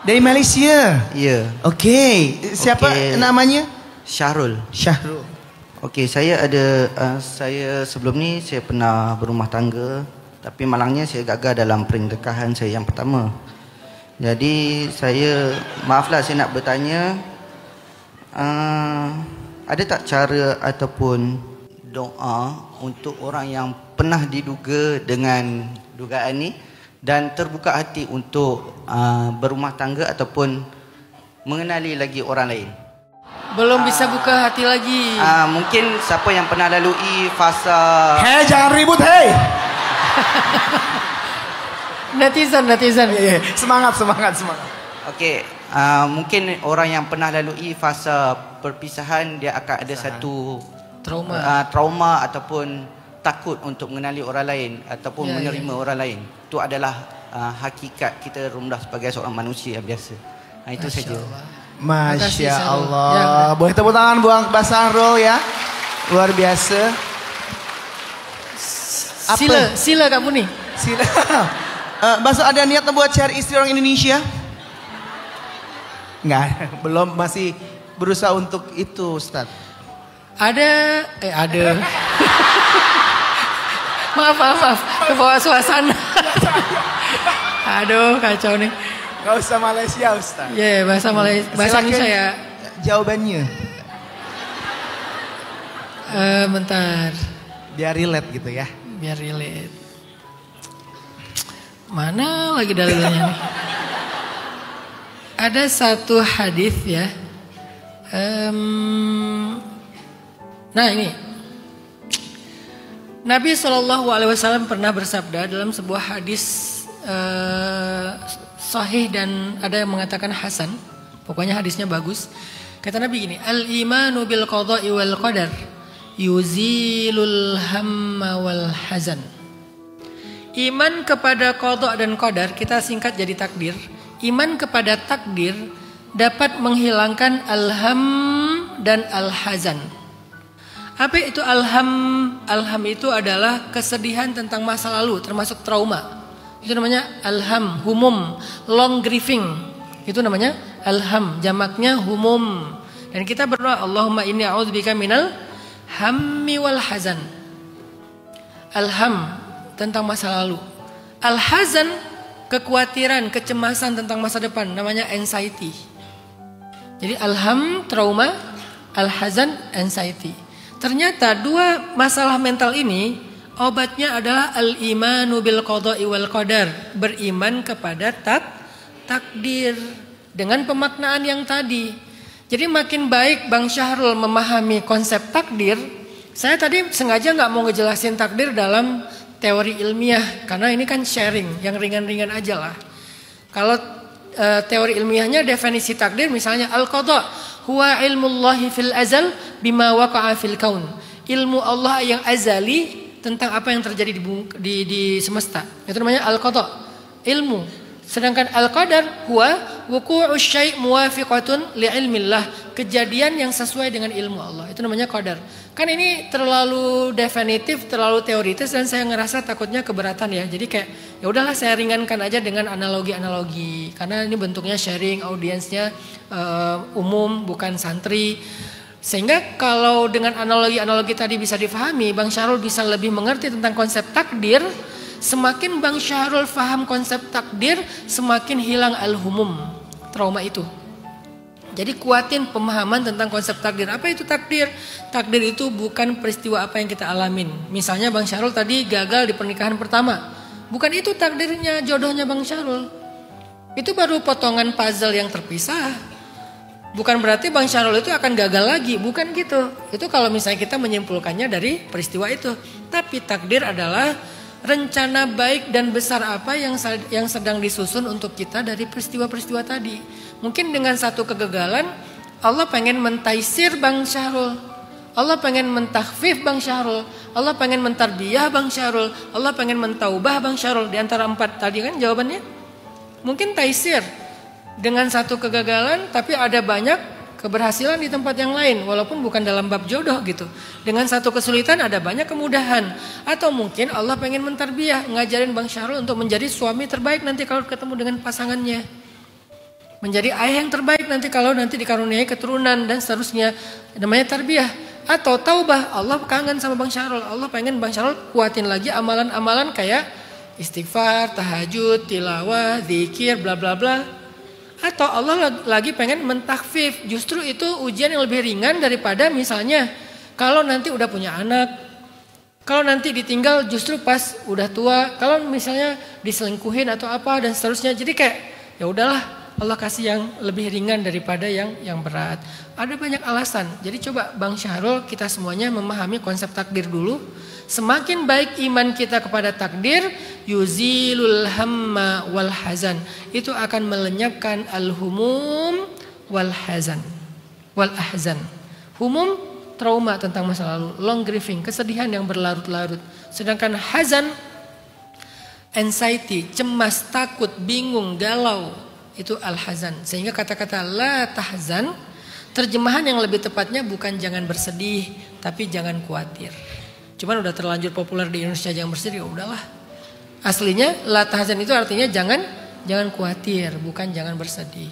Dari Malaysia. Ya. Okey. Siapa namanya? Syahrul. Syahrul. Okey, saya sebelum ni saya pernah berumah tangga, tapi malangnya saya gagal dalam pernikahan saya yang pertama. Jadi maaflah saya nak bertanya, ada tak cara ataupun doa untuk orang yang pernah diduga dengan dugaan ni dan terbuka hati untuk berumah tangga ataupun mengenali lagi orang lain? Belum bisa buka hati lagi. Mungkin siapa yang pernah lalui fasa... Hei, jangan ribut, hei. Netizen. Semangat. Okey, mungkin orang yang pernah lalui fasa perpisahan, dia akan ada satu trauma ataupun takut untuk mengenali orang lain ataupun menerima orang lain. Itu adalah hakikat kita rendah sebagai seorang manusia biasa. Itu saja. Masya Allah. Boleh tepuk tangan buang Mbak Syahrul ya. Luar biasa. Sila kamu nih. Sila. Mbak Syahrul ada niat buat cari istri orang Indonesia? Enggak, belum, masih berusaha untuk itu, Ustaz. Ada. Maaf. Kebawa suasana. Aduh, kacau nih. Gak usah Malaysia, Ustaz. Ya, bahasa Malaysia. Bahasa Indonesia ya. Jawabannya. Bentar. Biar relate gitu ya. Biar relate. Mana lagi dalilnya nih? Ada satu hadis ya. Nah ini. Nabi SAW pernah bersabda dalam sebuah hadis sahih dan ada yang mengatakan hasan. Pokoknya hadisnya bagus. Kata Nabi gini, al-imanu bil qada'i wal qadar yuzilul hamma wal hazan. Iman kepada qada dan qadar, kita singkat jadi takdir. Iman kepada takdir dapat menghilangkan alham dan alhazan. Apa itu alham? Alham itu adalah kesedihan tentang masa lalu, termasuk trauma. Itu namanya alham, humum, long grieving. Itu namanya alham, jamaknya humum. Dan kita berdoa, Allahumma inni a'udzubika minal hammi wal hazan. Alham tentang masa lalu. Al-hazan, kekhawatiran, kecemasan tentang masa depan, namanya anxiety. Jadi alham, trauma, al-hazan, anxiety. Ternyata dua masalah mental ini obatnya adalah al-imanu bil qada'i wal qadar, beriman kepada takdir dengan pemaknaan yang tadi. Jadi makin baik Bang Syahrul memahami konsep takdir. Saya tadi sengaja nggak mau ngejelasin takdir dalam teori ilmiah karena ini kan sharing yang ringan-ringan aja lah. Kalau teori ilmiahnya definisi takdir misalnya al-qada huwa ilmullahi fil azal bima waqa'a fil kaun. Ilmu Allah yang azali tentang apa yang terjadi di semesta. Itu namanya al-qada, ilmu. Sedangkan al-qadar huwa wuqu'u syai' muwafiqatun li ilmillah, kejadian yang sesuai dengan ilmu Allah. Itu namanya qadar. Kan ini terlalu definitif, terlalu teoritis dan saya ngerasa takutnya keberatan ya. Jadi kayak ya udahlah saya ringankan aja dengan analogi-analogi karena ini bentuknya sharing, audiensnya umum bukan santri. Sehingga kalau dengan analogi-analogi tadi bisa difahami, Bang Syahrul bisa lebih mengerti tentang konsep takdir. Semakin Bang Syahrul faham konsep takdir, semakin hilang al-humum, trauma itu. Jadi kuatin pemahaman tentang konsep takdir. Apa itu takdir? Takdir itu bukan peristiwa apa yang kita alamin. Misalnya Bang Syahrul tadi gagal di pernikahan pertama. Bukan itu takdirnya, jodohnya Bang Syahrul. Itu baru potongan puzzle yang terpisah. Bukan berarti Bang Syahrul itu akan gagal lagi. Bukan gitu. Itu kalau misalnya kita menyimpulkannya dari peristiwa itu. Tapi takdir adalah rencana baik dan besar apa yang sedang disusun untuk kita dari peristiwa-peristiwa tadi. Mungkin dengan satu kegagalan Allah pengen mentaisir Bang Syahrul, Allah pengen mentakhfif Bang Syahrul, Allah pengen mentarbiyah Bang Syahrul, Allah pengen mentaubah Bang Syahrul. Di antara 4 tadi kan jawabannya. Mungkin taisir dengan satu kegagalan tapi ada banyak keberhasilan di tempat yang lain walaupun bukan dalam bab jodoh gitu. Dengan satu kesulitan ada banyak kemudahan. Atau mungkin Allah pengen mentarbiyah, ngajarin Bang Syahrul untuk menjadi suami terbaik nanti kalau ketemu dengan pasangannya. menjadi ayah yang terbaik nanti kalau nanti dikaruniai keturunan dan seterusnya. Namanya tarbiyah. Atau taubah, Allah kangen sama Bang Syahrul. Allah pengen Bang Syahrul kuatin lagi amalan-amalan kayak istighfar, tahajud, tilawah, zikir, bla bla bla. Atau Allah lagi pengen mentakfif. Justru itu ujian yang lebih ringan daripada misalnya kalau nanti udah punya anak, kalau nanti ditinggal justru pas udah tua, kalau misalnya diselingkuhin atau apa dan seterusnya. Jadi kayak ya udahlah, Allah kasih yang lebih ringan daripada yang berat. Ada banyak alasan. Jadi coba Bang Syahrul, kita semuanya memahami konsep takdir dulu. Semakin baik iman kita kepada takdir, yuzilul hamma wal hazan. Itu akan melenyapkan al-humum wal hazan. Wal ahzan. Humum, trauma tentang masa lalu, long grieving, kesedihan yang berlarut-larut. Sedangkan hazan, anxiety, cemas, takut, bingung, galau, itu al-hazan. Sehingga kata-kata la tahzan, terjemahan yang lebih tepatnya bukan jangan bersedih, tapi jangan khawatir. Cuman udah terlanjur populer di Indonesia jangan bersedih, ya udahlah. Aslinya la tahzan itu artinya jangan khawatir, bukan jangan bersedih.